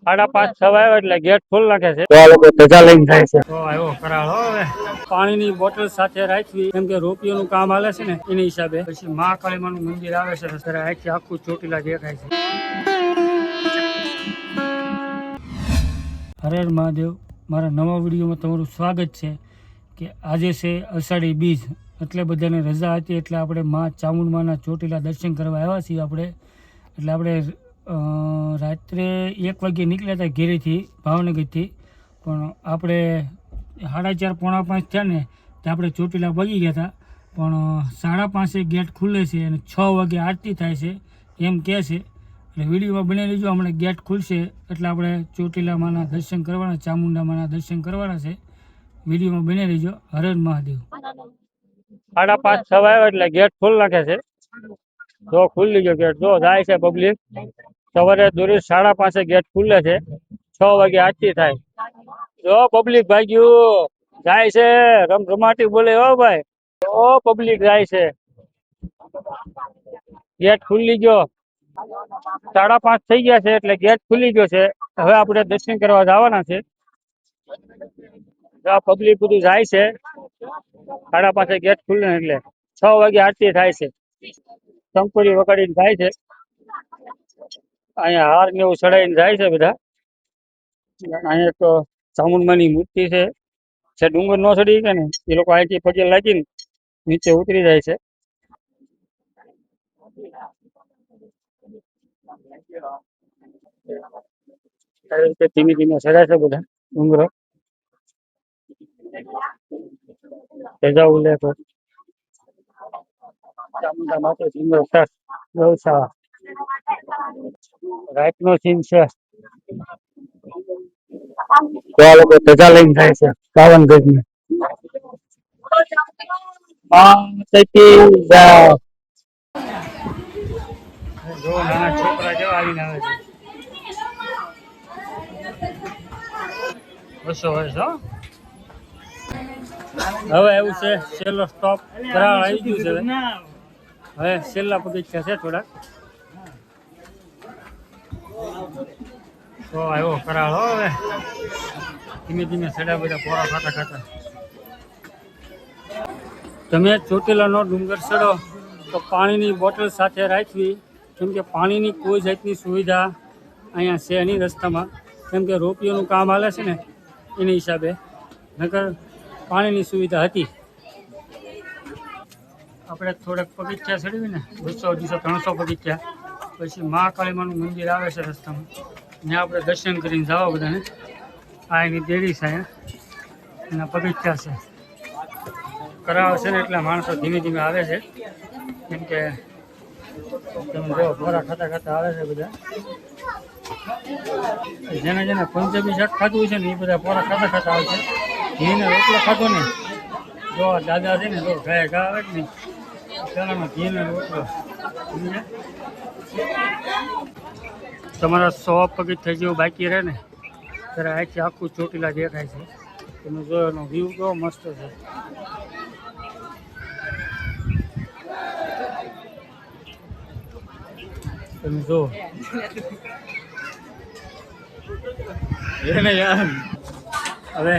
5:30 આવ્યા એટલે get full નાખે છે તો આ લોકો ધજા લઈને જાય છે તો આવ્યો કરાળ હવે પાણીની બોટલ સાથે રાખવી કેમ કે રોપિયોનું કામ હાલે છે ને એની હિસાબે પછી મહાકાળીમાનું મંદિર આવે છે ત્યારે આખું ચોટીલા દેખાય છે હર હર મહાદેવ મારા નવા વિડીયોમાં તમારું સ્વાગત છે કે આજે છે અષાઢી બીજ એટલે બધાને રજા હતી એટલે આપણે મા ચામુંડમાના ચોટીલા દર્શન કરવા આવ્યા છીએ આપણે એટલે આપણે રાત્રે 1 વાગ્યે નીકળ્યા હતા ઘેરેથી ભાવનગરથી પણ આપણે 4:30 પોણા 5 થયા ને તો આપણે ચોટીલા પગી ગયા હતા પણ 5:30 ગેટ ખુલે છે અને 6 વાગે આરતી થાય છે એમ કહે છે એટલે વિડીયોમાં બની લેજો હમણાં ગેટ ખુલશે એટલે આપણે ચોટીલા માના દર્શન કરવાના ચામુંડા માના દર્શન કરવાના છે વિડીયોમાં બની લેજો હર હર મહાદેવ 5:30 આવ્યા એટલે ગેટ ખુલ નાખે છે જો ખુલ્લી ગયો ગેટ જો જાય છે પબ્લિક સવારે દૂરી 5:30 ગેટ ખુલે છે 6 વાગે આરતી થાય જો પબ્લિક ભાગ્યું જાય છે રમરમાટી બોલે હો ભાઈ ઓ પબ્લિક જાય છે ગેટ ખુલી ગયો 5:30 થઈ ગયા છે એટલે ગેટ ખુલી ગયો છે હવે આપણે દર્શન કરવા જવાના છે પબ્લિક બધું જાય છે 5:30 ગેટ ખુલે એટલે 6 વાગે આરતી થાય છે શંકુરી વગાડીને થાય છે અહીંયા હાર ને એવું ચડાવીને જાય છે બધા અહીંયા તો ચામુંડમાની મૂર્તિ છે ડુંગર નો ચડી કે ને એ લોકો અહીંથી પગે લાગીને નીચે ઉતરી જાય છે ધીમે ધીમે ચડ્યા છે બધા ડુંગરો તેજા ઉલ્લેખ ચામુંડા માટે ડુંગર ગૌશાળા રાત નો સીન છે આ લોકો ધજા લઈને જાય છે 52 ગજની જો નાના છોકરા જેવા આવીને આવે છે બસો વર્ષ હવે એવું છે છેલ્લો સ્ટોપ કરાળ આવી ગયું છે હવે છેલ્લા પગથિયા છે થોડાક તો આવ્યો કરાળ હવે ધીમે ધીમે સડા બધા પોરા ખાતા તમે ચોટીલાનો ડુંગર ચડો તો પાણીની બોટલ સાથે રાખવી કેમ કે પાણીની કોઈ જાતની સુવિધા અહીંયા છે નહીં રસ્તામાં કેમ કે રોપિયોનું કામ હાલે છે ને એની હિસાબે નકર પાણીની સુવિધા હતી આપણે થોડાક પગથિયા ચડવી ને 200, 200, 300 પગથિયા પછી મહાકાળીમાનું મંદિર આવે છે રસ્તામાં ત્યાં આપણે દર્શન કરીને જવા બધાને આ એની દેરી છે એના પગથિયા છે કરાવ છે ને એટલે માણસો ધીમે ધીમે આવે છે કેમ કે તમે જો પોરા ખાતા આવે છે બધા જેને પંજાબી શાક ખાધું હોય છે ને એ બધા પોરા ખાતા આવે છે ઘીને રોટલો ખાધો ને જો દાદા છે ને જો ઘા આવે જ નહીં પેલાનો ઘીને રોટલો તમારા 100 પગથિયા જેવું બાકી રહે ને ત્યારે આખી આખું ચોટીલા દેખાય છે તમે જો એનો વ્યૂ કેવો મસ્ત છે તમે જો એને યાર હવે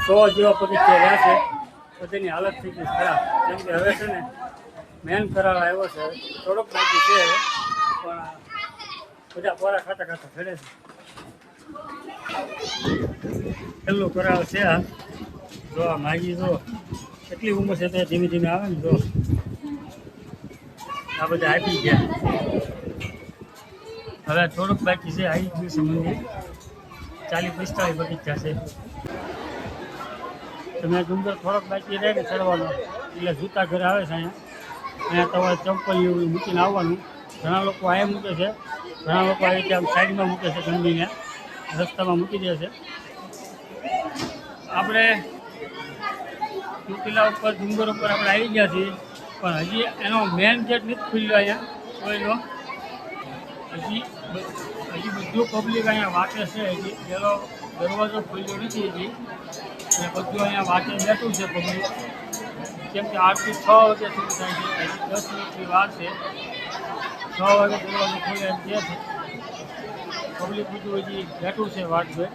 100 જેવા પગથિયા રહ્યા છે બધાની હાલત થઈ ગઈ ખરાબ કેમ કે હવે છે ને મેન કરાર આવ્યો છે થોડોક બાકી છે પણ બધા પોરા ખાતા ચડે છે છેલ્લું કરાર છે આ જો આ માગી જો કેટલી ઉંમર છે તો ધીમે ધીમે આવે ને જો આ બધા આપી ગયા હવે થોડુંક બાકી છે આવી ગયું છે મંદિર 40-45 પગથિયા છે તમે ડુંગર થોડોક બાકી રહે ને ચડવાનો એટલે જૂતા ઘરે આવે છે અહીંયા તમારે ચંપલ એવું મૂકીને આવવાનું ઘણા લોકો અહીંયા મૂકે છે ઘણા લોકો આવી રીતે આમ સાઈડમાં મૂકે છે ગંદીને રસ્તામાં મૂકી દે છે આપણે ચોટીલા ઉપર ડુંગર ઉપર આપણે આવી ગયા છીએ પણ હજી એનો મેન ગેટ નથી ખુલ્યો અહીંયા કોઈનો હજી બધું પબ્લિક અહીંયા વાંચે છે હજી પેલો દરવાજો ખુલ્યો નથી હજી અને બધું અહીંયા વાંચે બેઠું છે પબ્લિક કેમ કે આરતી 6 વાગે શરૂ થાય છે હજી 10 મિનિટની વાર છે 6 વાગે દરવાજો ખુલે એમ કહે છે પબ્લિક બધું હજી બેઠું છે વાટ જોઈ.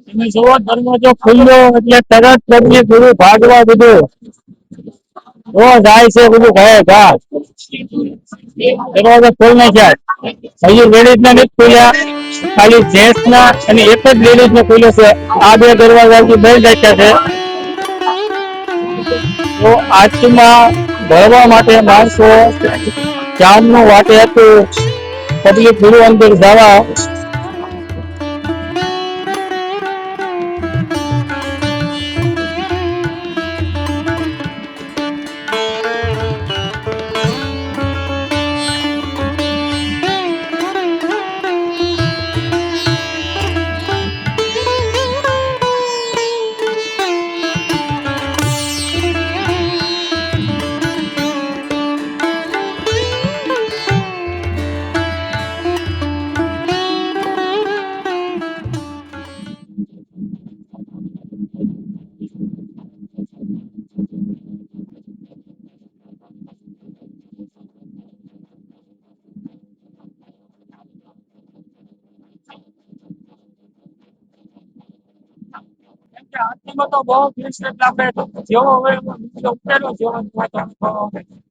તમે જોવો દરવાજો ખુલ્યો એટલે તરત પબ્લિક બધું ભાગવા બધું જાય છે બધું કહે ઘા દરવાજો ખોલ નાખ્યા. હજી લેડીઝ ના નથી ખુલ્યા, ખાલી જેન્ટ્સ ના અને એક જ લેડીઝ નો ખુલ્યો છે. આ બે દરવાજા બંધ રાખ્યા છે. તો આરતીમાં ભરવા માટે માણસો જામનું વાટે હતું, પબ્લિક બધું અંદર જવા. આરતીમાં તો બહુ ભીડ છે એટલે આપણે જેવો હવે ઉતરેલો જેવો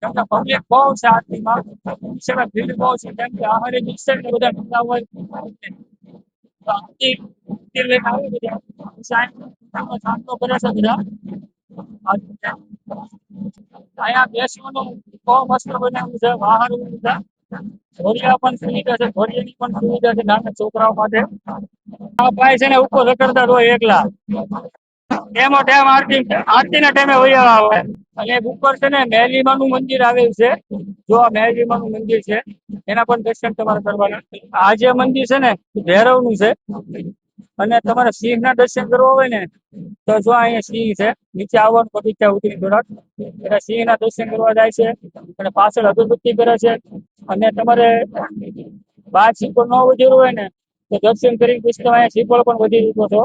કેમ કે પબ્લિક બહુ છે આરતીમાં, ભીડ બહુ છે કેમ કે અમારે નિશ્ચય બધા ઠંડા હોય તો આરતી લઈને આવી બધા શાંતો કરે છે બધા. અહીંયા બેસવાનું બહુ મસ્ત બનાવ્યું છે, વાહન બધા ઘોડિયા પણ સુવિધા છે, ઘોડિયાની પણ સુવિધા છે નાના છોકરાઓ માટે. આ ભાઈ છે ને ઉપર રખડતા હોય એકલા, એમાં ટાઈમ આરતીના ટાઈમે વૈયા આવે. અને ઉપર છે ને મેલીમા નું મંદિર આવેલું છે. જો આ મેલીમા નું મંદિર છે એના પણ દર્શન તમારે કરવાના. આ જે મંદિર છે ને ભૈરવ નું છે, અને તમારે સિંહ ના દર્શન કરવા હોય ને તો જો અહીંયા સિંહ છે, નીચે આવવાનું પગથિયાં ઉતરી થોડાક એટલે સિંહ ના દર્શન કરવા જાય છે. અને પાછળ અગરબત્તી કરે છે. અને તમારે બાર સિક્કોર ન વધેરું હોય ને તો દર્શન કરી પછી તમે અહીંયા શ્રીફળ પણ વધી શકો છો.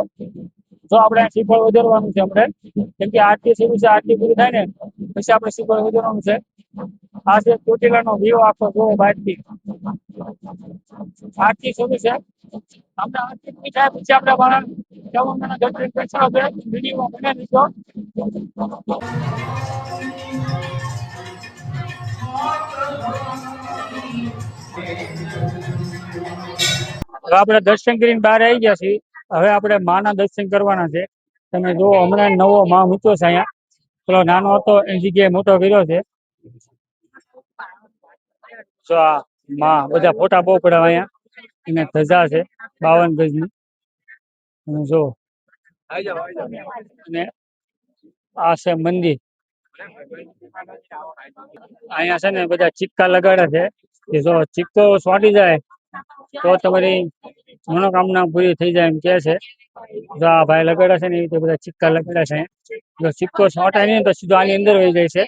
જો આપણે શ્રીફળ વધારવાનું છે આપણે, કેમ કે આરતી શરૂ છે, આરતી પૂરી થાય ને પછી આપણે શ્રીફળ વધારવાનું છે. આ છે ચોટીલાનો વ્યૂ આખો જોવો બહારથી. આરતી શરૂ છે, આપણે આરતી પૂરી થાય પછી આપણે ચામુંડાના દર્શન કરશો. વિડીયો બનાવી દીધો. હવે આપણે દર્શન કરીને બહાર આવી ગયા છીએ. હવે આપણે માના દર્શન કરવાના છે. તમે જુઓ હમણાં નવો માં મૂક્યો છે અહીંયા, પેલો નાનો હતો એની જગ્યાએ મોટો કર્યો છે. જો આ માં બધા ફોટા બહુ પડાવે અહીંયા, અને ધજા છે 52 ગજની. જો અને આ છે મંદિર. અહીંયા છે ને બધા સિક્કા લગાડે છે કે જો સિક્કો સ્વાટી જાય તો તમારી મનોકામના પૂરી થઈ જાય એમ કે છે. જો આ ભાઈ લગાડે છે ને એ રીતે બધા સિક્કા લગાડે છે. જો સિક્કો સ્વાટાય નહીં તો સીધો આની અંદર વહી જાય છે.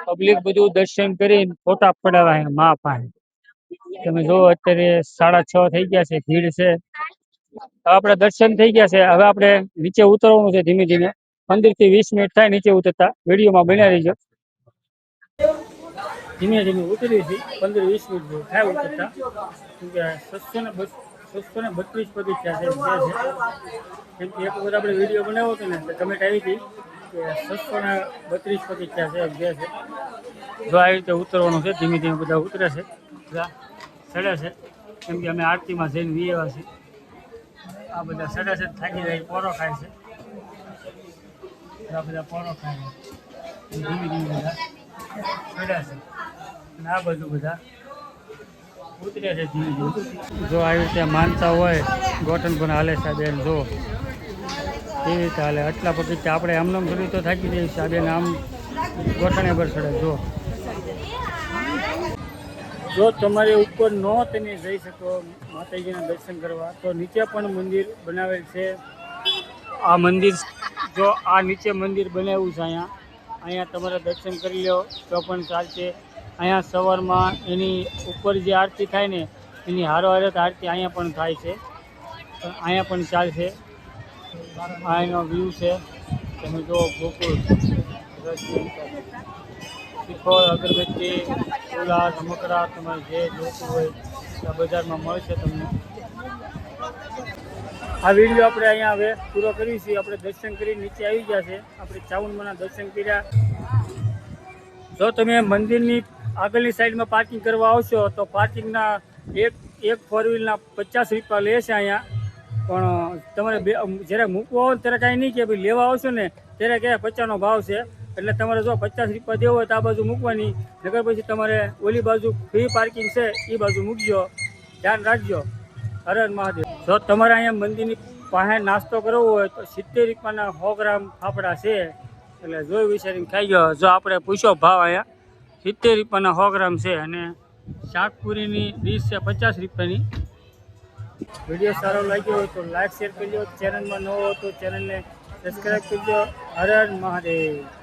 પબ્લિક બધું દર્શન કરી ફોટા પડાવે માં પાસે. તમે જો અત્યારે 6:30 થઈ ગયા છે, ભીડ છે. હવે આપણે દર્શન થઈ ગયા છે, હવે આપણે નીચે ઉતરવાનું છે ધીમે ધીમે. 15 થી 20 મિનિટ થાય નીચે ઉતરતા, વિડીયોમાં બન્યા રહીજો. ધીમે ધીમે ઉતરી હતી, 15-20 મિનિટ જેવું થાય ઉતરતા. કેમ કે 632 પગથિયાં છે. કેમ કે એક વખત આપણે વિડીયો બનાવ્યો હતો ને એટલે કમેન્ટ આવી હતી કે 632 પગથિયાં છે જે છે. જો આવી રીતે ઉતરવાનું છે, ધીમે ધીમે બધા ઉતરે છે, બધા ચડે છે. કેમ કે અમે આરતીમાં જઈને વિયેવા છીએ. આ બધા ચડે છે, થાકી જાય, પોરો ખાય છે. આ બધા પોરો ખાય છે, ધીમે ધીમે બધા ચડે છે. અને આ બધું બધા ઉતરે છે ધીમે ધીમે. જો આવી રીતે માનતા હોય ગોઠણ પણ હાલે છે બેન, જો એવી રીતે હાલે. આટલા પગથિયાં આપણે આમનામ થોડી તો થાકી જઈએ છીએ, આ બેન આમ ગોઠણે પર ચડે. જો તમારે ઉપર ન તમે જઈ શકો માતાજીના દર્શન કરવા તો નીચે પણ મંદિર બનાવેલ છે. આ મંદિર જો આ નીચે મંદિર બનાવ્યું છે અહીંયા તમારે દર્શન કરી લો તો પણ ચાલશે. અહીંયા સવારમાં એની ઉપર જે આરતી થાય ને એની હારોહાર આરતી અહીંયા પણ થાય છે, અહીંયા પણ ચાલશે. આ એનો વ્યૂ છે, તમે જો ગોકુળ શ્રીફળ, અગરબત્તી, ફુલા, રમકડા તમારે જે જોતું હોય આ બજારમાં મળશે તમને. આ વિડીયો આપણે અહીંયા હવે પૂરો કરીએ છીએ. આપણે દર્શન કરી નીચે આવી ગયા છે. આપણે ચામુંડમાના દર્શન કર્યા. જો તમે મંદિરની આગળની સાઈડમાં પાર્કિંગ કરવા આવશો તો પાર્કિંગના એક ફોર વ્હીલના 50 રૂપિયા લે છે અહીંયા. પણ તમારે જ્યારે મૂકવા હોય ત્યારે કાંઈ નહીં કે ભાઈ લેવા આવશો ને ત્યારે કે 50નો ભાવ છે. એટલે તમારે જો 50 રૂપિયા દેવો હોય તો આ બાજુ મૂકવાની, નગર પછી તમારે ઓલી બાજુ ફ્રી પાર્કિંગ છે એ બાજુ મૂકજો. ધ્યાન રાખજો. હર હર મહાદેવ. જો તમારે અહીંયા મંદિરની પાસે નાસ્તો કરવો હોય તો 70 રૂપિયાના 100 ગ્રામ ફાફડા છે. એટલે જોઈ વિચારીને ખાઈ ગયો. જો આપણે પૂછ્યો ભાવ અહીંયા 70 રૂપિયાના 100 ગ્રામ છે અને શાકપુરીની ડીશ છે 50 રૂપિયાની. વિડીયો સારો લાગ્યો હોય તો લાઈક શેર કરજો. ચેનલમાં ન હો તો ચેનલને સબસ્ક્રાઈબ કરજો. હર હર મહાદેવ.